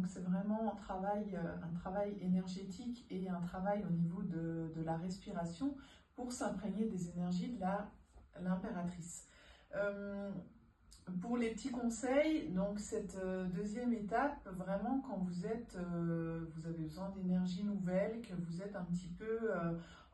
donc c'est vraiment un travail énergétique et un travail au niveau de la respiration pour s'imprégner des énergies de l'impératrice. Pour les petits conseils, donc cette deuxième étape, vraiment quand vous avez besoin d'énergie nouvelle, que vous êtes un petit peu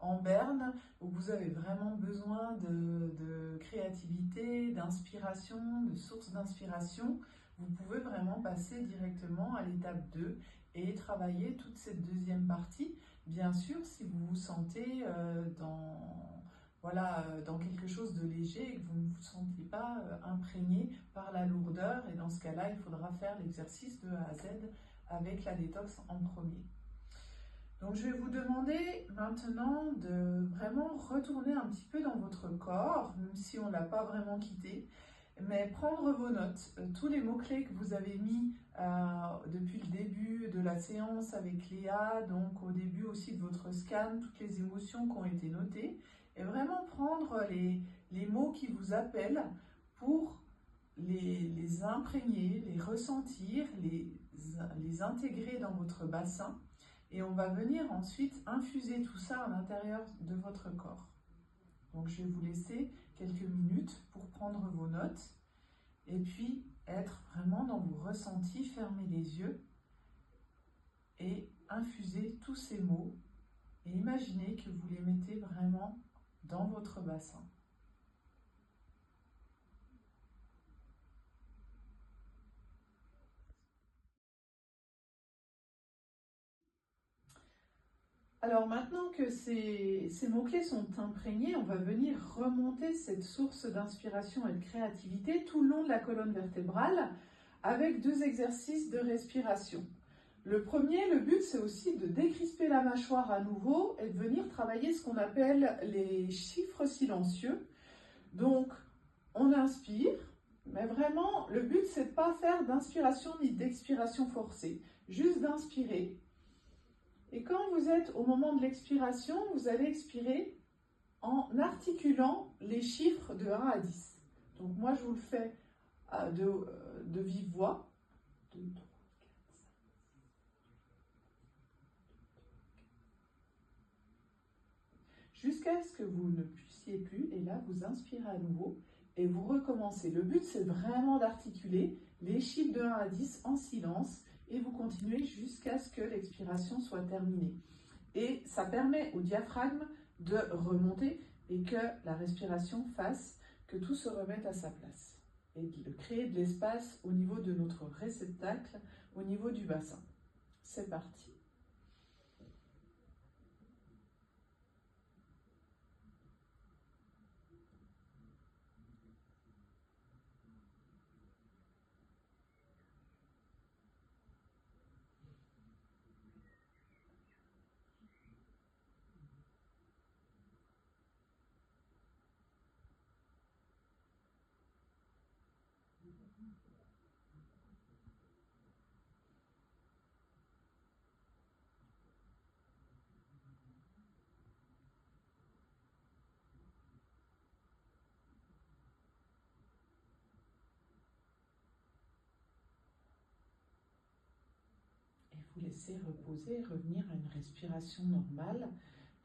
en berne, où vous avez vraiment besoin de créativité, d'inspiration, de source d'inspiration, vous pouvez vraiment passer directement à l'étape 2 et travailler toute cette deuxième partie. Bien sûr, si vous vous sentez dans quelque chose de léger et que vous ne vous sentez pas imprégné par la lourdeur, et dans ce cas-là, il faudra faire l'exercice de A à Z avec la détox en premier. Donc je vais vous demander maintenant de vraiment retourner un petit peu dans votre corps, même si on ne l'a pas vraiment quitté, mais prendre vos notes, tous les mots-clés que vous avez mis depuis le début de la séance avec Léa, donc au début aussi de votre scan, toutes les émotions qui ont été notées, et vraiment prendre les mots qui vous appellent pour les imprégner, les ressentir, les intégrer dans votre bassin. Et on va venir ensuite infuser tout ça à l'intérieur de votre corps. Donc je vais vous laisser quelques minutes pour prendre vos notes et puis être vraiment dans vos ressentis, fermer les yeux et infuser tous ces mots et imaginez que vous les mettez vraiment dans votre bassin. Alors maintenant que ces mots-clés sont imprégnés, on va venir remonter cette source d'inspiration et de créativité tout le long de la colonne vertébrale avec 2 exercices de respiration. Le premier, le but, c'est aussi de décrisper la mâchoire à nouveau et de venir travailler ce qu'on appelle les chiffres silencieux. Donc, on inspire, mais vraiment, le but, c'est de ne pas faire d'inspiration ni d'expiration forcée, juste d'inspirer. Et quand vous êtes au moment de l'expiration, vous allez expirer en articulant les chiffres de 1 à 10. Donc moi, je vous le fais de vive voix. 2, 3, 4, 5. Jusqu'à ce que vous ne puissiez plus, et là, vous inspirez à nouveau et vous recommencez. Le but, c'est vraiment d'articuler les chiffres de 1 à 10 en silence et vous continuez jusqu'à ce que l'expiration soit terminée. Et ça permet au diaphragme de remonter et que la respiration fasse que tout se remette à sa place. Et de créer de l'espace au niveau de notre réceptacle, au niveau du bassin. C'est parti. Vous laissez reposer, revenir à une respiration normale.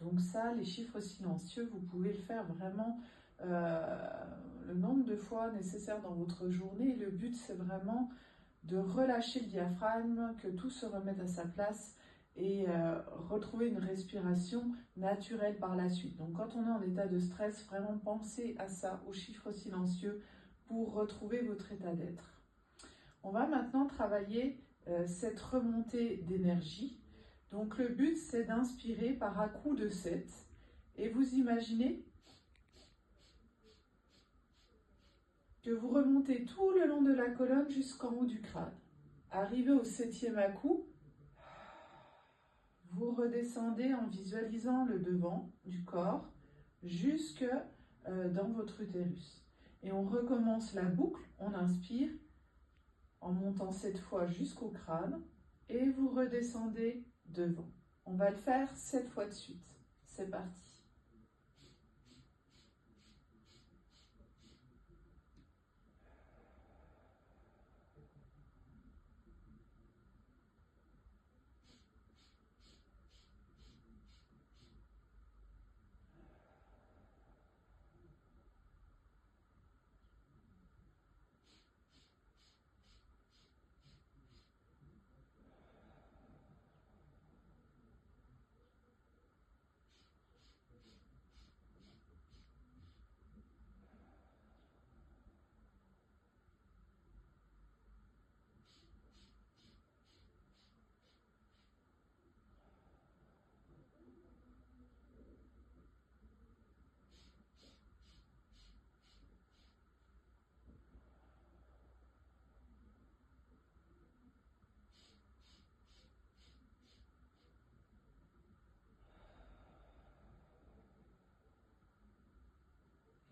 Donc ça, les chiffres silencieux, vous pouvez le faire vraiment le nombre de fois nécessaire dans votre journée. Le but, c'est vraiment de relâcher le diaphragme, que tout se remette à sa place et retrouver une respiration naturelle par la suite. Donc quand on est en état de stress, vraiment pensez à ça, aux chiffres silencieux, pour retrouver votre état d'être. On va maintenant travailler cette remontée d'énergie. Donc le but, c'est d'inspirer par à-coups de 7 et vous imaginez que vous remontez tout le long de la colonne jusqu'en haut du crâne. Arrivé au 7e à-coup, vous redescendez en visualisant le devant du corps jusque dans votre utérus. Et on recommence la boucle, on inspire en montant cette fois jusqu'au crâne et vous redescendez devant. On va le faire 7 fois de suite. C'est parti.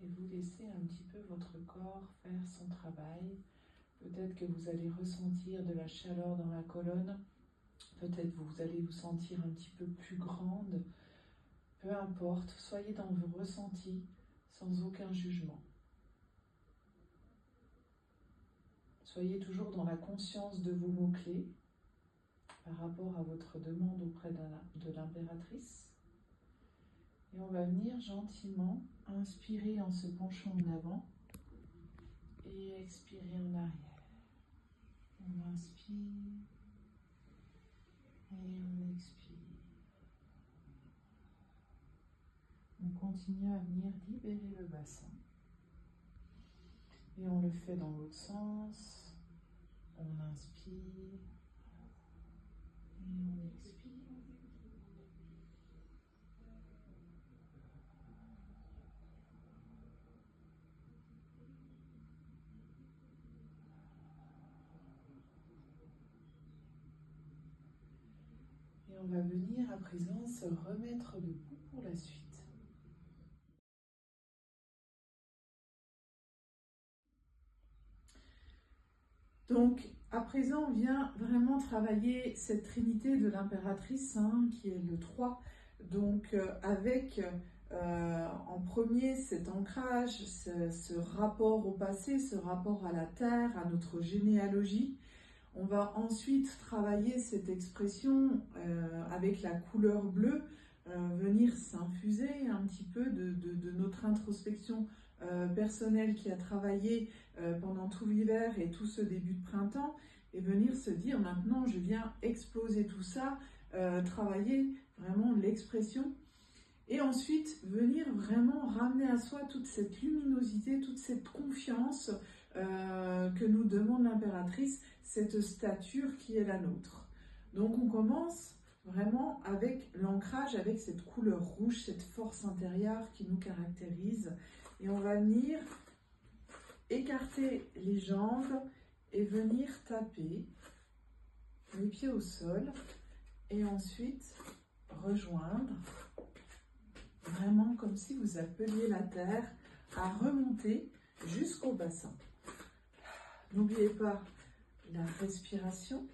et vous laissez un petit peu votre corps faire son travail. Peut-être que vous allez ressentir de la chaleur dans la colonne, peut-être vous allez vous sentir un petit peu plus grande. Peu importe, soyez dans vos ressentis sans aucun jugement. Soyez toujours dans la conscience de vos mots-clés par rapport à votre demande auprès de l'impératrice. Et on va venir gentiment inspirer en se penchant en avant et expirer en arrière. On inspire et on expire. On continue à venir libérer le bassin. Et on le fait dans l'autre sens. On inspire et on expire. Et on va venir à présent se remettre debout pour la suite. Donc, à présent, on vient vraiment travailler cette trinité de l'impératrice, qui est le 3. Donc, avec en premier cet ancrage, ce rapport au passé, ce rapport à la terre, à notre généalogie. On va ensuite travailler cette expression avec la couleur bleue, venir s'infuser un petit peu de notre introspection personnelle qui a travaillé pendant tout l'hiver et tout ce début de printemps, et venir se dire maintenant je viens exploser tout ça, travailler vraiment l'expression, et ensuite venir vraiment ramener à soi toute cette luminosité, toute cette confiance que nous demande l'impératrice, cette stature qui est la nôtre. Donc on commence vraiment avec l'ancrage, avec cette couleur rouge, cette force intérieure qui nous caractérise. Et on va venir écarter les jambes et venir taper les pieds au sol. Et ensuite rejoindre, vraiment comme si vous appeliez la terre à remonter jusqu'au bassin. N'oubliez pas la respiration.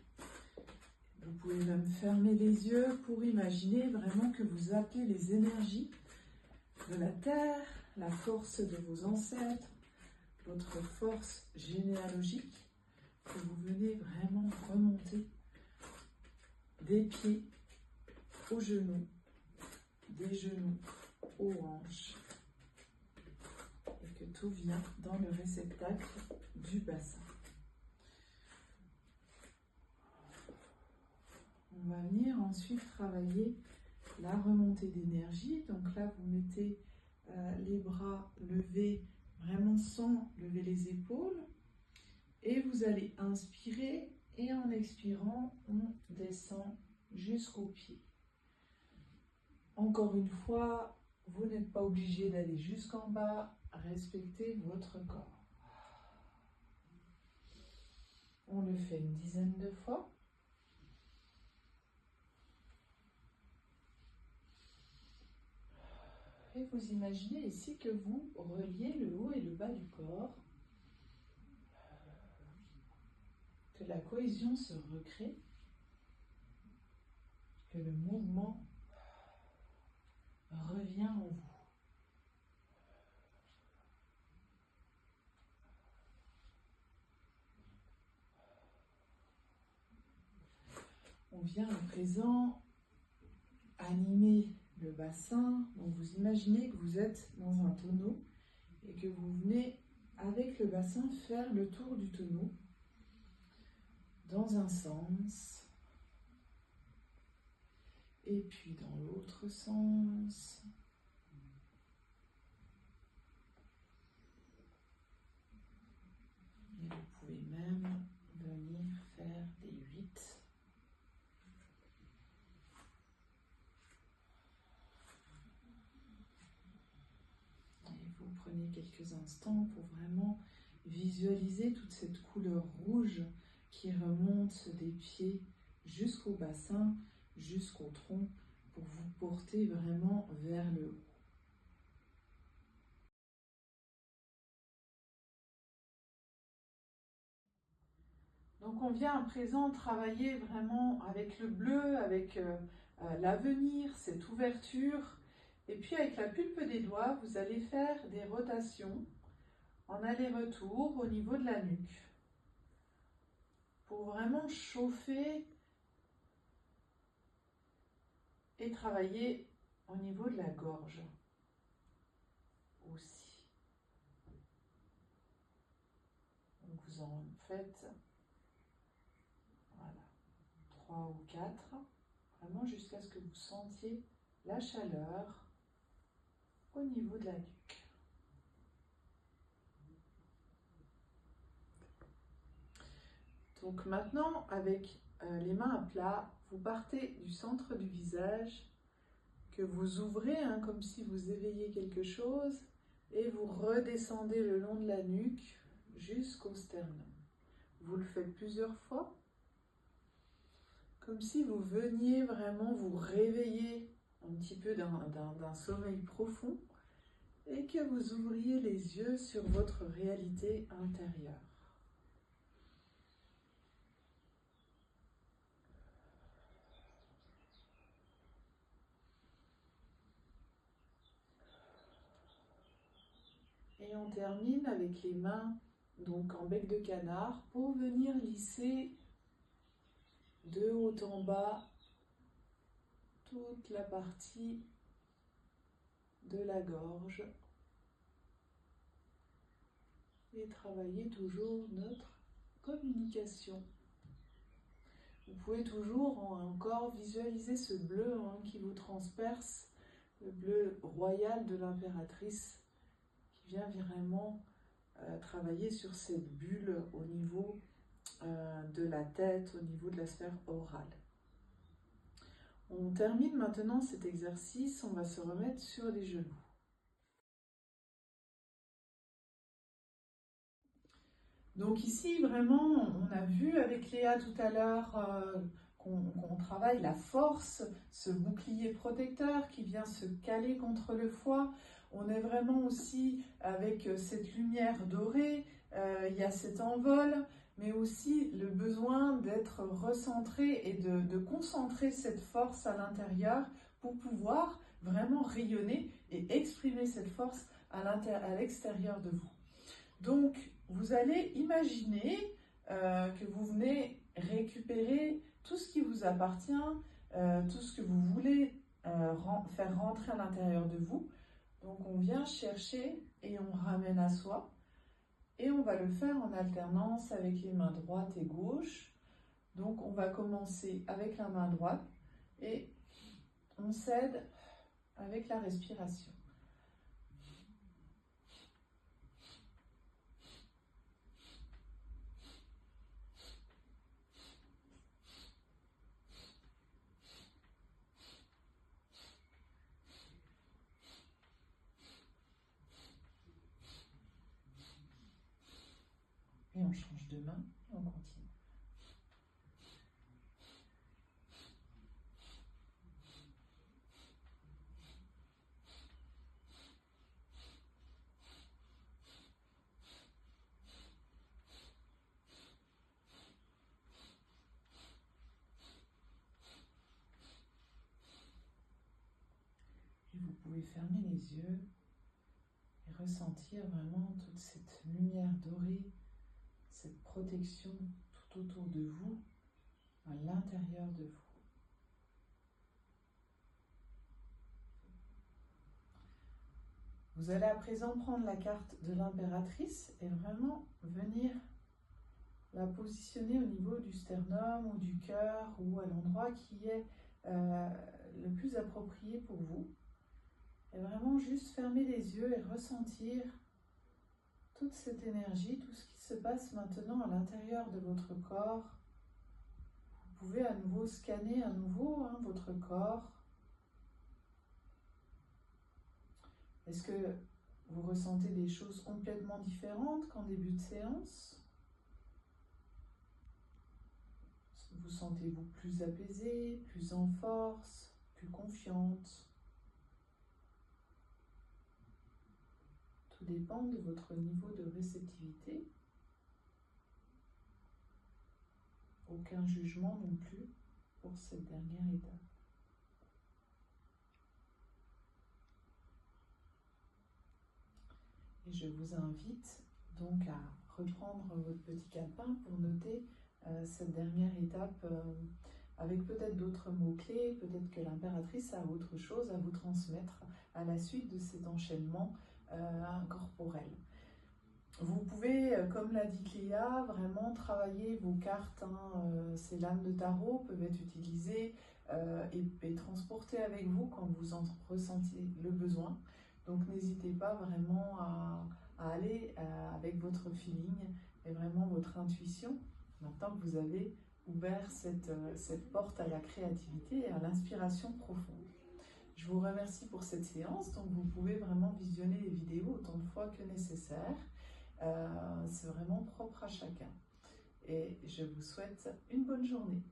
Vous pouvez même fermer les yeux pour imaginer vraiment que vous appelez les énergies de la terre, la force de vos ancêtres, votre force généalogique, que vous venez vraiment remonter des pieds aux genoux, des genoux aux hanches, et que tout vient dans le réceptacle du bassin. On va venir ensuite travailler la remontée d'énergie. Donc là, vous mettez les bras levés, vraiment sans lever les épaules. Et vous allez inspirer et en expirant, on descend jusqu'aux pieds. Encore une fois, vous n'êtes pas obligé d'aller jusqu'en bas. Respectez votre corps. On le fait une dizaine de fois. Et vous imaginez ici que vous reliez le haut et le bas du corps, que la cohésion se recrée, que le mouvement revient en vous. On vient à présent animer le bassin. Donc vous imaginez que vous êtes dans un tonneau et que vous venez avec le bassin faire le tour du tonneau dans un sens et puis dans l'autre sens. Et vous pouvez même venir faire des 8. Prenez quelques instants pour vraiment visualiser toute cette couleur rouge qui remonte des pieds jusqu'au bassin, jusqu'au tronc, pour vous porter vraiment vers le haut. Donc on vient à présent travailler vraiment avec le bleu, avec l'avenir, cette ouverture. Et puis avec la pulpe des doigts, vous allez faire des rotations en aller-retour au niveau de la nuque pour vraiment chauffer et travailler au niveau de la gorge aussi. Donc vous en faites, voilà, 3 ou 4, vraiment jusqu'à ce que vous sentiez la chaleur au niveau de la nuque. Donc maintenant, avec les mains à plat, vous partez du centre du visage, que vous ouvrez comme si vous éveilliez quelque chose, et vous redescendez le long de la nuque jusqu'au sternum. Vous le faites plusieurs fois, comme si vous veniez vraiment vous réveiller un petit peu d'un sommeil profond, et que vous ouvriez les yeux sur votre réalité intérieure. Et on termine avec les mains donc en bec de canard pour venir lisser de haut en bas toute la partie de la gorge et travailler toujours notre communication. Vous pouvez toujours encore visualiser ce bleu qui vous transperce, le bleu royal de l'impératrice qui vient vraiment travailler sur cette bulle au niveau de la tête, au niveau de la sphère orale. On termine maintenant cet exercice, on va se remettre sur les genoux. Donc ici, vraiment, on a vu avec Léa tout à l'heure qu'on travaille la force, ce bouclier protecteur qui vient se caler contre le foie. On est vraiment aussi avec cette lumière dorée, il y a cet envol, mais aussi le besoin d'être recentré et de concentrer cette force à l'intérieur pour pouvoir vraiment rayonner et exprimer cette force à l'extérieur de vous. Donc, vous allez imaginer que vous venez récupérer tout ce qui vous appartient, tout ce que vous voulez faire rentrer à l'intérieur de vous. Donc, on vient chercher et on ramène à soi. Et on va le faire en alternance avec les mains droite et gauche. Donc, on va commencer avec la main droite et on s'aide avec la respiration. Et on change de main et on continue. Et vous pouvez fermer les yeux et ressentir vraiment toute cette lumière dorée, cette protection tout autour de vous, à l'intérieur de vous. Vous allez à présent prendre la carte de l'impératrice et vraiment venir la positionner au niveau du sternum ou du cœur ou à l'endroit qui est le plus approprié pour vous. Et vraiment juste fermer les yeux et ressentir toute cette énergie, tout ce qui se passe maintenant à l'intérieur de votre corps. Vous pouvez à nouveau scanner votre corps. Est-ce que vous ressentez des choses complètement différentes qu'en début de séance? Vous sentez-vous plus apaisé, plus en force, plus confiante? Tout dépend de votre niveau de réceptivité. aucun jugement non plus pour cette dernière étape. Et je vous invite donc à reprendre votre petit calepin pour noter cette dernière étape avec peut-être d'autres mots-clés, peut-être que l'impératrice a autre chose à vous transmettre à la suite de cet enchaînement corporel. Vous pouvez, comme l'a dit Cléa, vraiment travailler vos cartes. Ces lames de tarot peuvent être utilisées et transportées avec vous quand vous en ressentez le besoin. Donc n'hésitez pas vraiment à aller avec votre feeling et vraiment votre intuition, maintenant que vous avez ouvert cette porte à la créativité et à l'inspiration profonde. Je vous remercie pour cette séance, donc vous pouvez vraiment visionner les vidéos autant de fois que nécessaire. C'est vraiment propre à chacun. Et je vous souhaite une bonne journée.